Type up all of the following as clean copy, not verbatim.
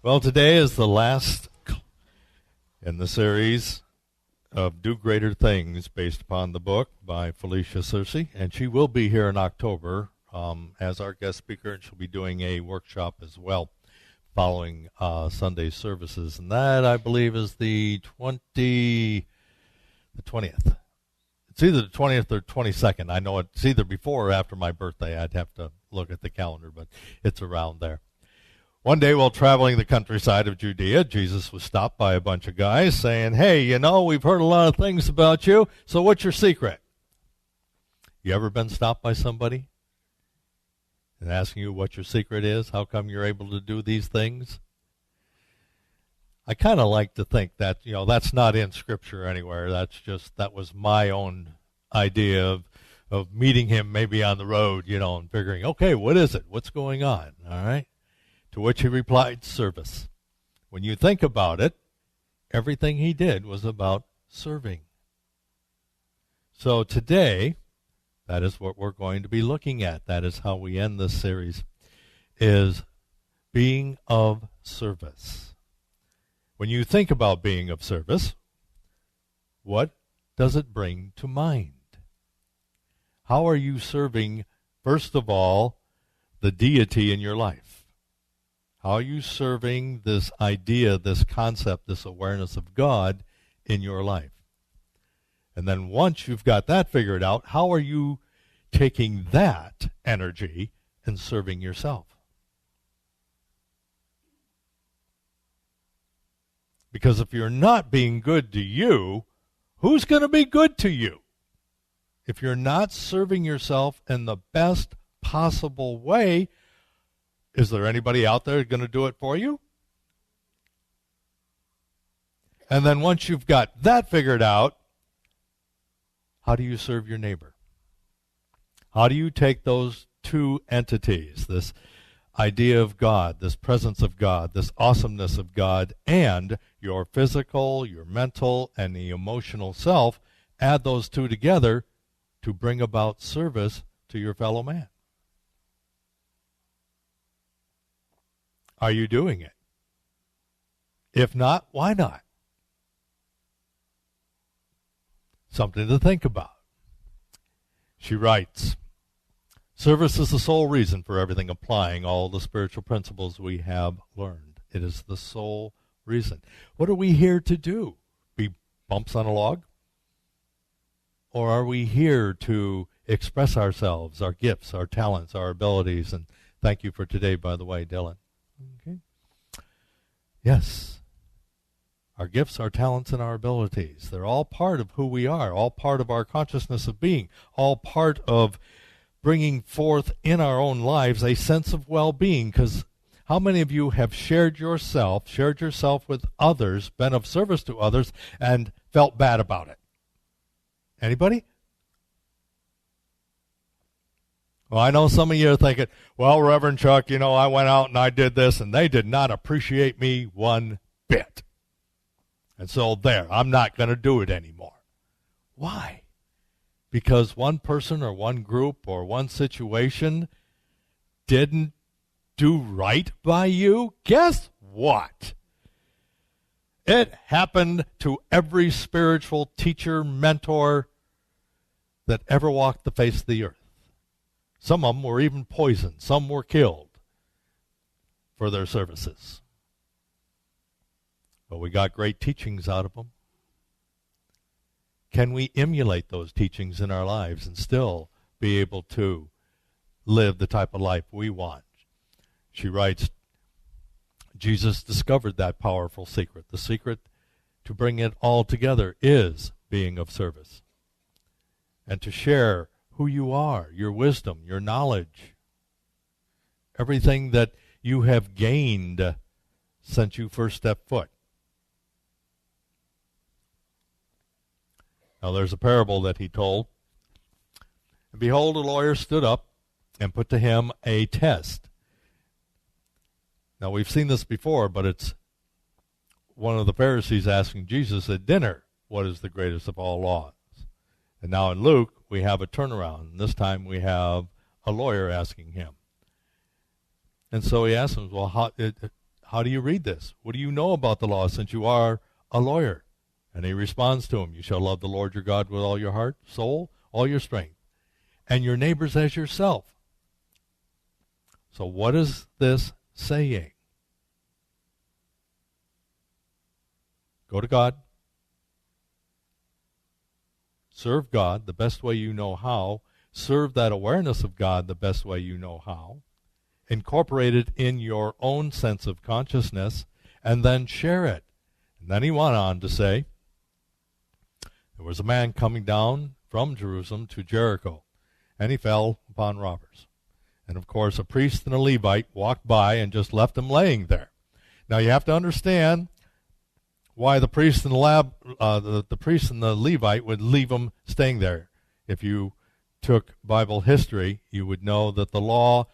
Well, today is the last in the series of Do Greater Things based upon the book by Felicia Searcy, and she will be here in October as our guest speaker, and she'll be doing a workshop as well following Sunday services, and that, I believe, is the 20th. It's either the 20th or 22nd. I know it's either before or after my birthday. I'd have to look at the calendar, but it's around there. One day while traveling the countryside of Judea, Jesus was stopped by a bunch of guys saying, "Hey, you know, we've heard a lot of things about you, so what's your secret?" You ever been stopped by somebody and asking you what your secret is? How come you're able to do these things? I kind of like to think that, you know, that's not in Scripture anywhere. That was my own idea of meeting him maybe on the road, you know, and figuring, okay, what is it? What's going on? All right. To which he replied, service. When you think about it, everything he did was about serving. So today, that is what we're going to be looking at. That is how we end this series, is being of service. When you think about being of service, what does it bring to mind? How are you serving, first of all, the deity in your life? How are you serving this idea, this concept, this awareness of God in your life? And then once you've got that figured out, how are you taking that energy and serving yourself? Because if you're not being good to you, who's going to be good to you? If you're not serving yourself in the best possible way, is there anybody out there going to do it for you? And then once you've got that figured out, how do you serve your neighbor? How do you take those two entities, this idea of God, this presence of God, this awesomeness of God, and your physical, your mental, and the emotional self, add those two together to bring about service to your fellow man? Are you doing it? If not, why not? Something to think about. She writes, service is the sole reason for everything, applying all the spiritual principles we have learned. It is the sole reason. What are we here to do? Be bumps on a log? Or are we here to express ourselves, our gifts, our talents, our abilities? And thank you for today, by the way, Dylan. Okay. Yes. Our gifts, our talents, and our abilities. They're all part of who we are, all part of our consciousness of being, all part of bringing forth in our own lives a sense of well-being. Because how many of you have shared yourself with others, been of service to others, and felt bad about it? Anybody? Well, I know some of you are thinking, well, Reverend Chuck, you know, I went out and I did this, and they did not appreciate me one bit. And so there, I'm not going to do it anymore. Why? Because one person or one group or one situation didn't do right by you? Guess what? It happened to every spiritual teacher, mentor that ever walked the face of the earth. Some of them were even poisoned. Some were killed for their services. But we got great teachings out of them. Can we emulate those teachings in our lives and still be able to live the type of life we want? She writes, Jesus discovered that powerful secret. The secret to bring it all together is being of service and to share who you are, your wisdom, your knowledge, everything that you have gained since you first stepped foot. Now there's a parable that he told. And behold, a lawyer stood up and put to him a test. Now we've seen this before, but it's one of the Pharisees asking Jesus at dinner, what is the greatest of all laws? And now in Luke, we have a turnaround. And this time we have a lawyer asking him. And so he asks him, well, how do you read this? What do you know about the law since you are a lawyer? And he responds to him, you shall love the Lord your God with all your heart, soul, all your strength, and your neighbors as yourself. So what is this saying? Go to God. Serve God the best way you know how. Serve that awareness of God the best way you know how. Incorporate it in your own sense of consciousness, and then share it. And then he went on to say, there was a man coming down from Jerusalem to Jericho, and he fell upon robbers. And of course, a priest and a Levite walked by and just left him laying there. Now you have to understand why the priest and the priest and the Levite would leave him staying there. If you took Bible history, you would know that the law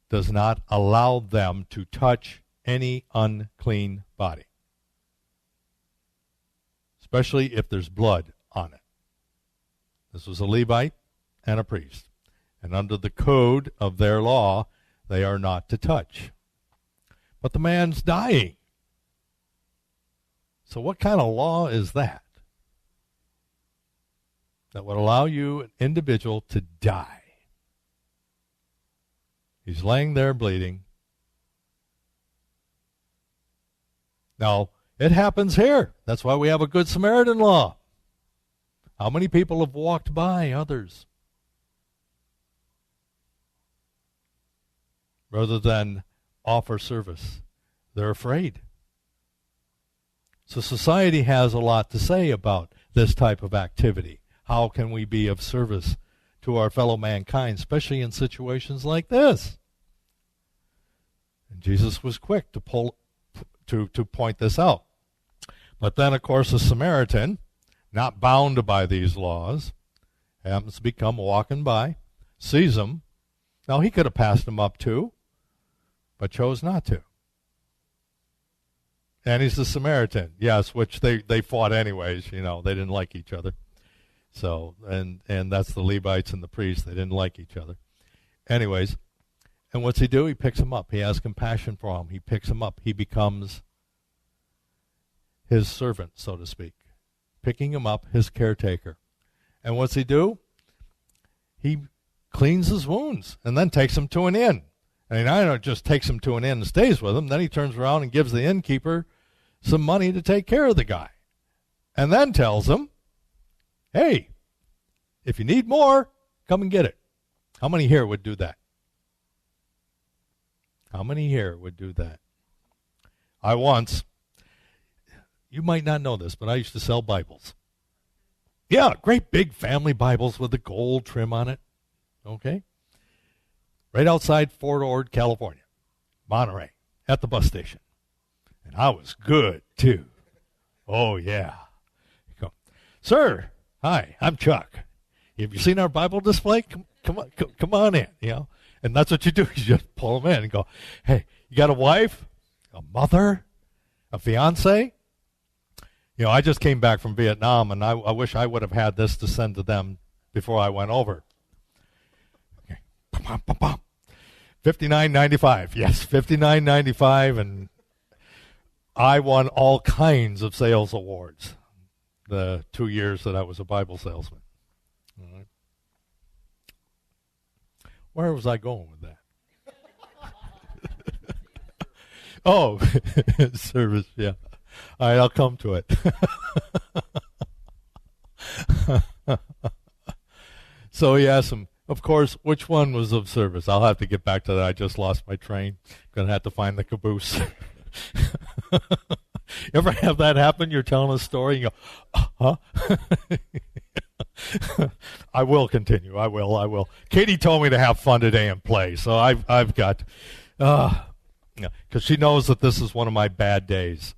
does not allow them to touch any unclean body, especially if there's blood on it. This was a Levite and a priest, and under the code of their law, they are not to touch. But the man's dying. So what kind of law is that would allow you, an individual, to die? He's laying there bleeding. Now, it happens here. That's why we have a Good Samaritan law. How many people have walked by others rather than offer service? They're afraid. So society has a lot to say about this type of activity. How can we be of service to our fellow mankind, especially in situations like this? And Jesus was quick to point this out. But then, of course, a Samaritan, not bound by these laws, happens to become walking by, sees him. Now, he could have passed him up too, but chose not to. And he's the Samaritan, yes, which they fought anyways. They didn't like each other. So, and that's the Levites and the priests. They didn't like each other. Anyways, and what's he do? He picks him up. He has compassion for him. He picks him up. He becomes his servant, so to speak. Picking him up, his caretaker. And what's he do? He cleans his wounds and then takes him to an inn. And I don't just takes him to an inn and stays with him. Then he turns around and gives the innkeeper some money to take care of the guy. And then tells him, hey, if you need more, come and get it. How many here would do that? How many here would do that? I once, you might not know this, but I used to sell Bibles. Yeah, great big family Bibles with the gold trim on it. Okay? Right outside Fort Ord, California, Monterey, at the bus station. And I was good, too. Oh, yeah. Sir, hi, I'm Chuck. Have you seen our Bible display? Come on in, And that's what you do. You just pull them in and go, hey, you got a wife, a mother, a fiance? I just came back from Vietnam, and I wish I would have had this to send to them before I went over. Okay. $59.95. Yes, $59.95, and I won all kinds of sales awards the 2 years that I was a Bible salesman. All right. Where was I going with that? Oh, service, yeah. All right, I'll come to it. So he asked him, of course, which one was of service? I'll have to get back to that. I just lost my train. Going to have to find the caboose. You ever have that happen? You're telling a story and you go, huh? I will continue. I will. Katie told me to have fun today and play, so I've got, because she knows that this is one of my bad days.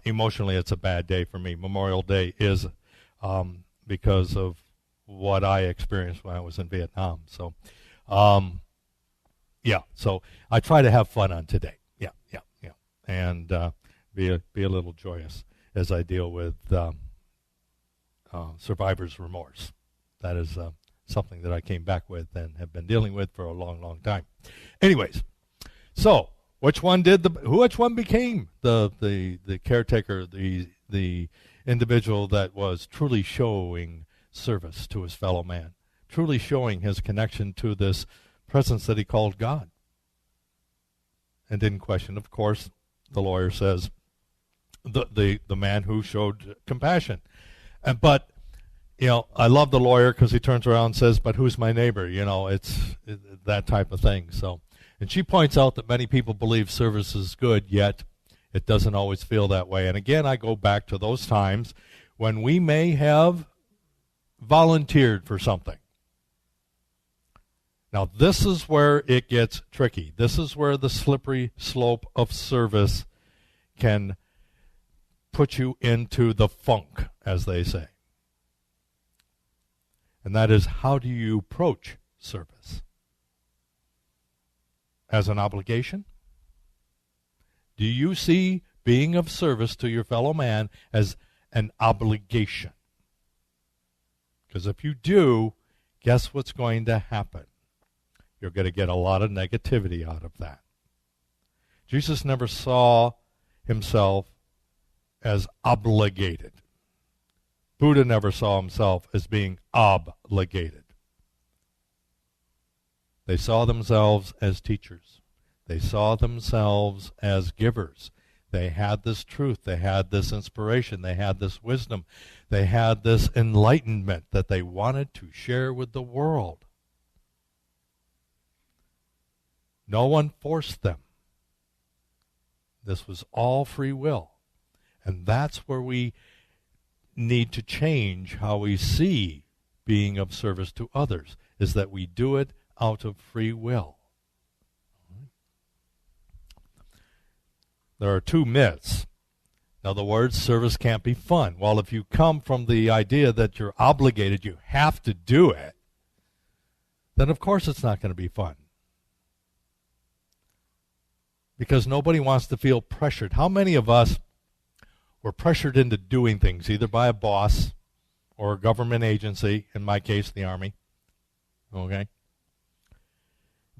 Emotionally, it's a bad day for me. Memorial Day is because of what I experienced when I was in Vietnam. So, so I try to have fun on today. Yeah, and be a little joyous as I deal with survivor's remorse. That is something that I came back with and have been dealing with for a long, long time. Anyways, so Which one became the caretaker, the individual that was truly showing service to his fellow man, truly showing his connection to this presence that he called God? And didn't question. Of course, the lawyer says the man who showed compassion. But I love the lawyer because he turns around and says, "But who's my neighbor?" It's that type of thing. So, and she points out that many people believe service is good, yet it doesn't always feel that way. And again, I go back to those times when we may have volunteered for something. Now, this is where it gets tricky. This is where the slippery slope of service can put you into the funk, as they say. And that is, how do you approach service? As an obligation? Do you see being of service to your fellow man as an obligation? Because if you do, guess what's going to happen? You're going to get a lot of negativity out of that. Jesus never saw himself as obligated. Buddha never saw himself as being obligated. They saw themselves as teachers. They saw themselves as givers. They had this truth. They had this inspiration. They had this wisdom. They had this enlightenment that they wanted to share with the world. No one forced them. This was all free will. And that's where we need to change how we see being of service to others, is that we do it out of free will. There are two myths. In other words, service can't be fun. Well, if you come from the idea that you're obligated, you have to do it, then of course it's not going to be fun. Because nobody wants to feel pressured. How many of us were pressured into doing things, either by a boss or a government agency, in my case, the Army, okay?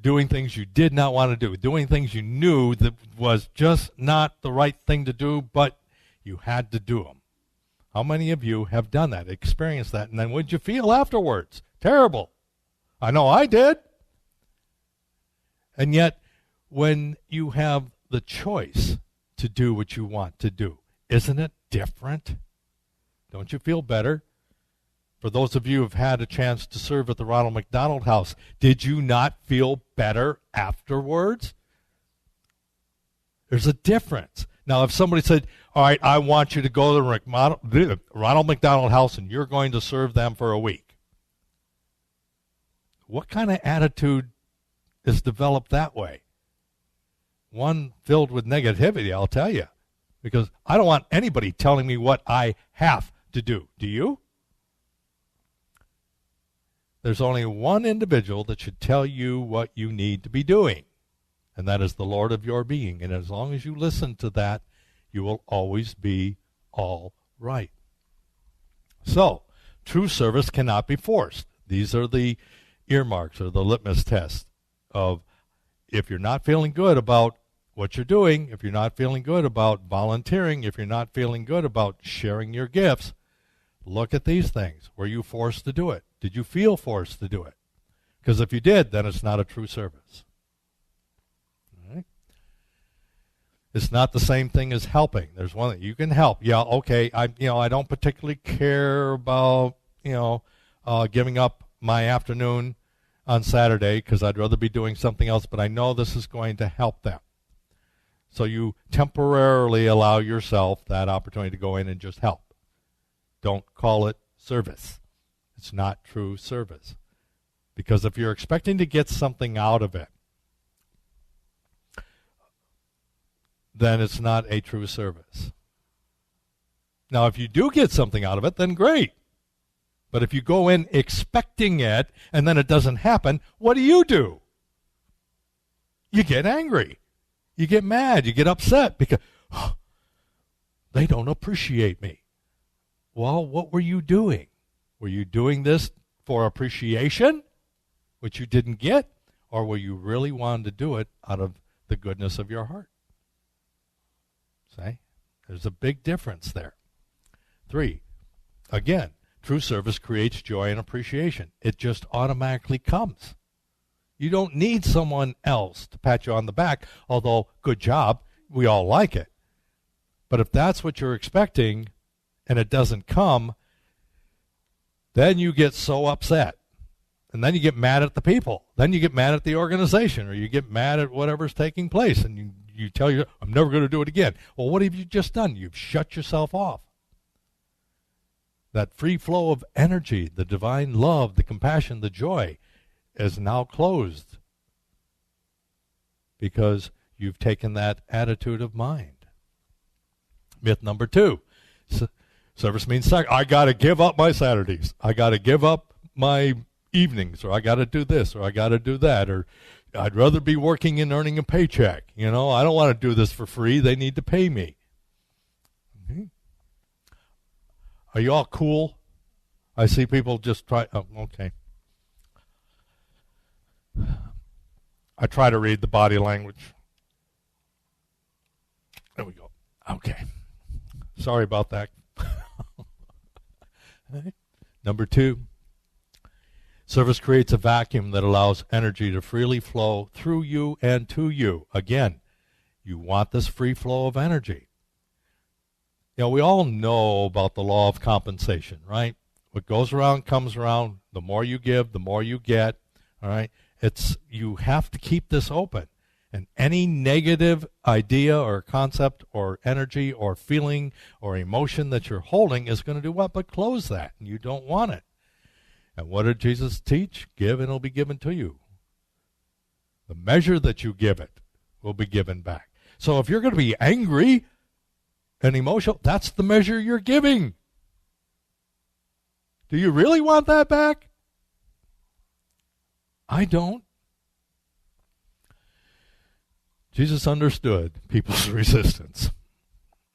Doing things you did not want to do, doing things you knew that was just not the right thing to do, but you had to do them. How many of you have done that, experienced that, and then what did you feel afterwards? Terrible. I know I did. And yet, when you have the choice to do what you want to do, isn't it different? Don't you feel better? For those of you who have had a chance to serve at the Ronald McDonald House, did you not feel better afterwards? There's a difference. Now, if somebody said, all right, I want you to go to the Ronald McDonald House and you're going to serve them for a week, what kind of attitude is developed that way? One filled with negativity, I'll tell you. Because I don't want anybody telling me what I have to do. Do you? There's only one individual that should tell you what you need to be doing, and that is the Lord of your being. And as long as you listen to that, you will always be all right. So, true service cannot be forced. These are the earmarks or the litmus test of if you're not feeling good about what you're doing, if you're not feeling good about volunteering, if you're not feeling good about sharing your gifts, look at these things. Were you forced to do it? Did you feel forced to do it? Because if you did, then it's not a true service. All right? It's not the same thing as helping. There's one that you can help. Yeah, okay, I don't particularly care about, giving up my afternoon on Saturday because I'd rather be doing something else, but I know this is going to help them. So you temporarily allow yourself that opportunity to go in and just help. Don't call it service. It's not true service. Because if you're expecting to get something out of it, then it's not a true service. Now, if you do get something out of it, then great. But if you go in expecting it and then it doesn't happen, what do? You get angry. You get mad. You get upset because they don't appreciate me. Well, what were you doing? Were you doing this for appreciation, which you didn't get, or were you really wanting to do it out of the goodness of your heart. See? There's a big difference there. 3, again, true service creates joy and appreciation. It just automatically comes. You don't need someone else to pat you on the back, although good job, we all like it. But if that's what you're expecting and it doesn't come, then you get so upset. And then you get mad at the people. Then you get mad at the organization, or you get mad at whatever's taking place, and you tell you, I'm never going to do it again. Well, what have you just done? You've shut yourself off. That free flow of energy, the divine love, the compassion, the joy, is now closed because you've taken that attitude of mind. Myth number 2. Service means I got to give up my Saturdays. I got to give up my evenings, or I got to do this, or I got to do that, or I'd rather be working and earning a paycheck. I don't want to do this for free. They need to pay me. Mm-hmm. Are you all cool? I see people just try. Oh, okay. I try to read the body language. There we go. Okay. Sorry about that. Number 2, service creates a vacuum that allows energy to freely flow through you and to you. Again, you want this free flow of energy. We all know about the law of compensation, right? What goes around comes around. The more you give, the more you get. All right? You have to keep this open. And any negative idea or concept or energy or feeling or emotion that you're holding is going to do what but close that, and you don't want it. And what did Jesus teach? Give and it'll be given to you. The measure that you give it will be given back. So if you're going to be angry and emotional, that's the measure you're giving. Do you really want that back? I don't. Jesus understood people's resistance,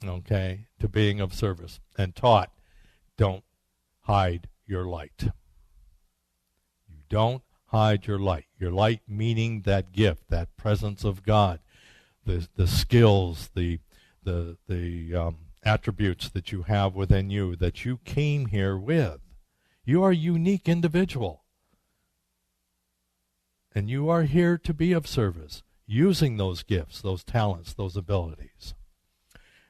to being of service, and taught, don't hide your light. You don't hide your light. Your light meaning that gift, that presence of God, the skills, the attributes that you have within you that you came here with. You are a unique individual. And you are here to be of service, using those gifts, those talents, those abilities.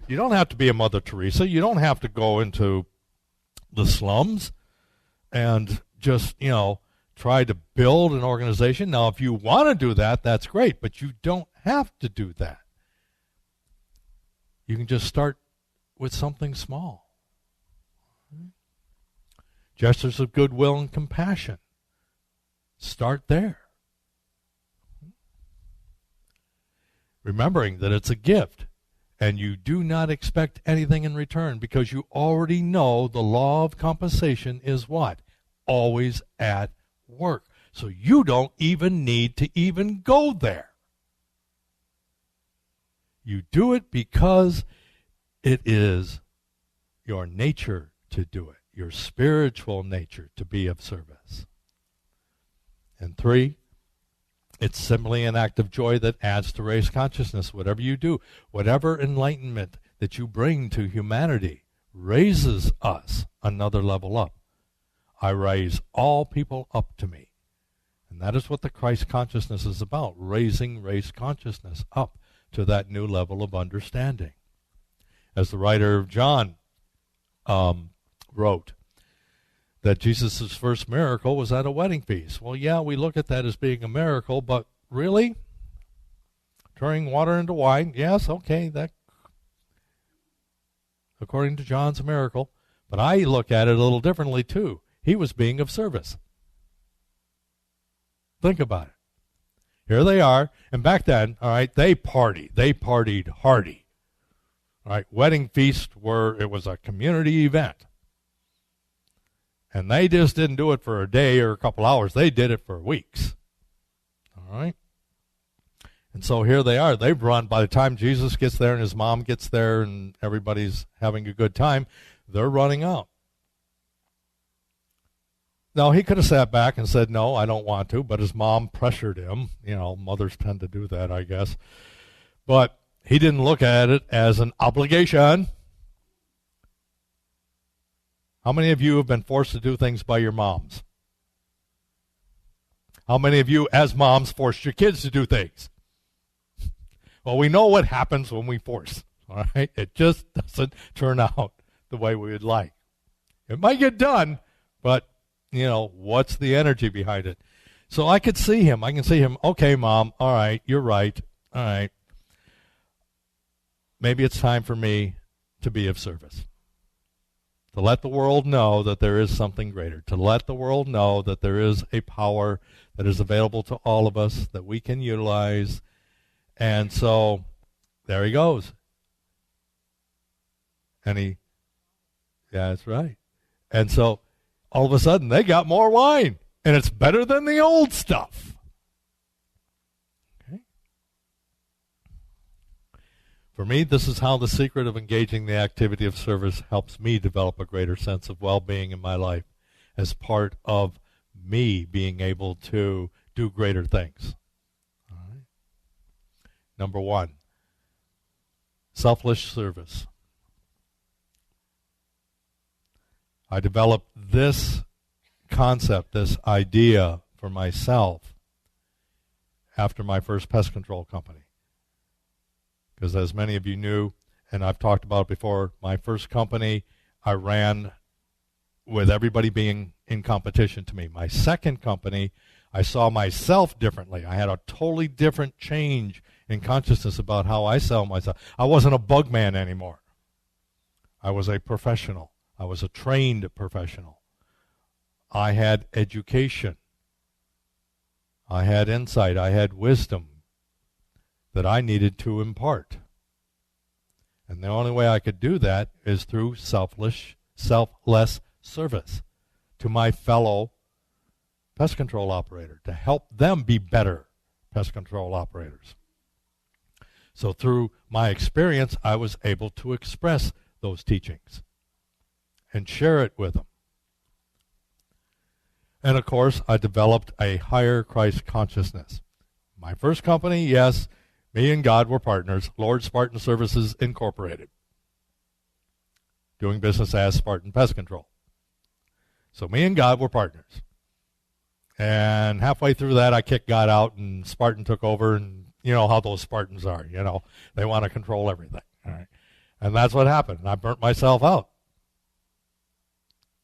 You don't have to be a Mother Teresa. You don't have to go into the slums and just, try to build an organization. Now, if you want to do that, that's great, but you don't have to do that. You can just start with something small. Gestures of goodwill and compassion. Start there. Remembering that it's a gift, and you do not expect anything in return because you already know the law of compensation is what? Always at work. So you don't even need to even go there. You do it because it is your nature to do it, your spiritual nature to be of service. And 3, it's simply an act of joy that adds to raise consciousness. Whatever you do, whatever enlightenment that you bring to humanity raises us another level up. I raise all people up to me. And that is what the Christ consciousness is about, raising race consciousness up to that new level of understanding. As the writer of John wrote, that Jesus' first miracle was at a wedding feast. Well, yeah, we look at that as being a miracle, but really? Turning water into wine? Yes, okay, that, according to John's, a miracle. But I look at it a little differently, too. He was being of service. Think about it. Here they are, and back then, all right, they partied. They partied hardy. All right, wedding feast it was a community event. And they just didn't do it for a day or a couple hours. They did it for weeks. All right? And so here they are. They've run. By the time Jesus gets there and his mom gets there and everybody's having a good time, they're running out. Now, he could have sat back and said, no, I don't want to, but his mom pressured him. Mothers tend to do that, I guess. But he didn't look at it as an obligation. How many of you have been forced to do things by your moms? How many of you, as moms, forced your kids to do things? Well, we know what happens when we force, all right? It just doesn't turn out the way we would like. It might get done, but, what's the energy behind it? So I could see him. I can see him, okay, Mom, all right, you're right, all right. Maybe it's time for me to be of service. To let the world know that there is something greater. To let the world know that there is a power that is available to all of us that we can utilize. And so there he goes. And yeah, that's right. And so all of a sudden they got more wine. And it's better than the old stuff. Okay. For me, this is how the secret of engaging the activity of service helps me develop a greater sense of well-being in my life as part of me being able to do greater things. All right. Number 1, selfless service. I developed this concept, this idea for myself after my first pest control company. Because as many of you knew, and I've talked about it before, my first company I ran with everybody being in competition to me. My second company, I saw myself differently. I had a totally different change in consciousness about how I saw myself. I wasn't a bug man anymore. I was a professional. I was a trained professional. I had education. I had insight. I had wisdom that I needed to impart. And the only way I could do that is through selfless service to my fellow pest control operator, to help them be better pest control operators. So through my experience, I was able to express those teachings and share it with them. And of course, I developed a higher Christ consciousness. My first company, yes, me and God were partners, Lord Spartan Services Incorporated, doing business as Spartan Pest Control. So me and God were partners. And halfway through that, I kicked God out, and Spartan took over, and you know how those Spartans are, they want to control everything. All right. And that's what happened. I burnt myself out.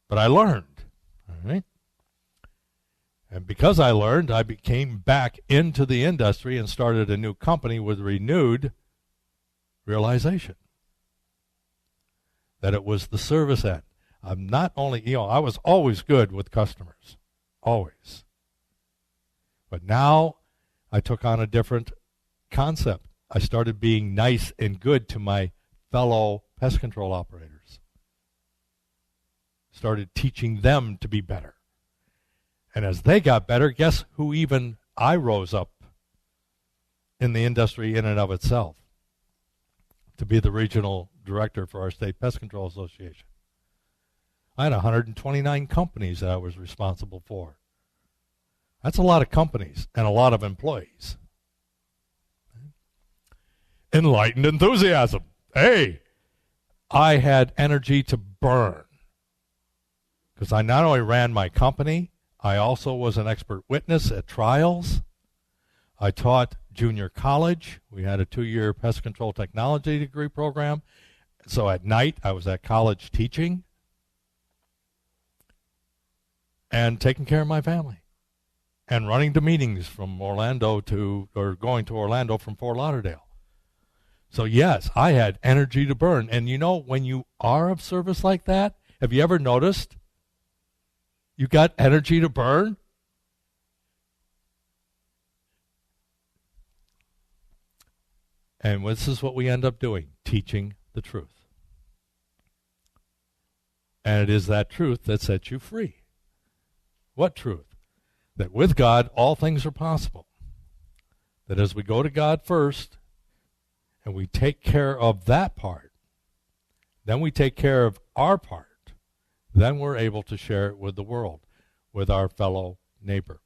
But I learned. All right. And because I learned, I came back into the industry and started a new company with renewed realization that it was the service end. I'm not only, I was always good with customers, always. But now I took on a different concept. I started being nice and good to my fellow pest control operators. Started teaching them to be better. And as they got better, guess who even I rose up in the industry in and of itself? To be the regional director for our state pest control association. I had 129 companies that I was responsible for. That's a lot of companies and a lot of employees. Enlightened enthusiasm. Hey, I had energy to burn. Because I not only ran my company, I also was an expert witness at trials. I taught junior college. We had a 2-year pest control technology degree program. So at night, I was at college teaching and taking care of my family and running to meetings from going to Orlando from Fort Lauderdale. So yes, I had energy to burn. And when you are of service like that, have you ever noticed you got energy to burn? And this is what we end up doing, teaching the truth. And it is that truth that sets you free. What truth? That with God, all things are possible. That as we go to God first, and we take care of that part, then we take care of our part, then we're able to share it with the world, with our fellow neighbor.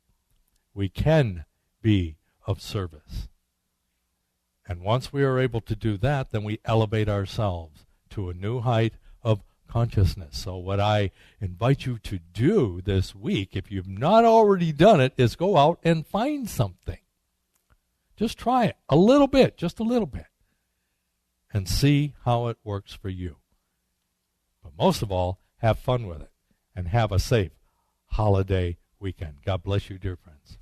We can be of service. And once we are able to do that, then we elevate ourselves to a new height of consciousness. So what I invite you to do this week, if you've not already done it, is go out and find something. Just try it a little bit, just a little bit, and see how it works for you. But most of all, have fun with it and have a safe holiday weekend. God bless you, dear friends.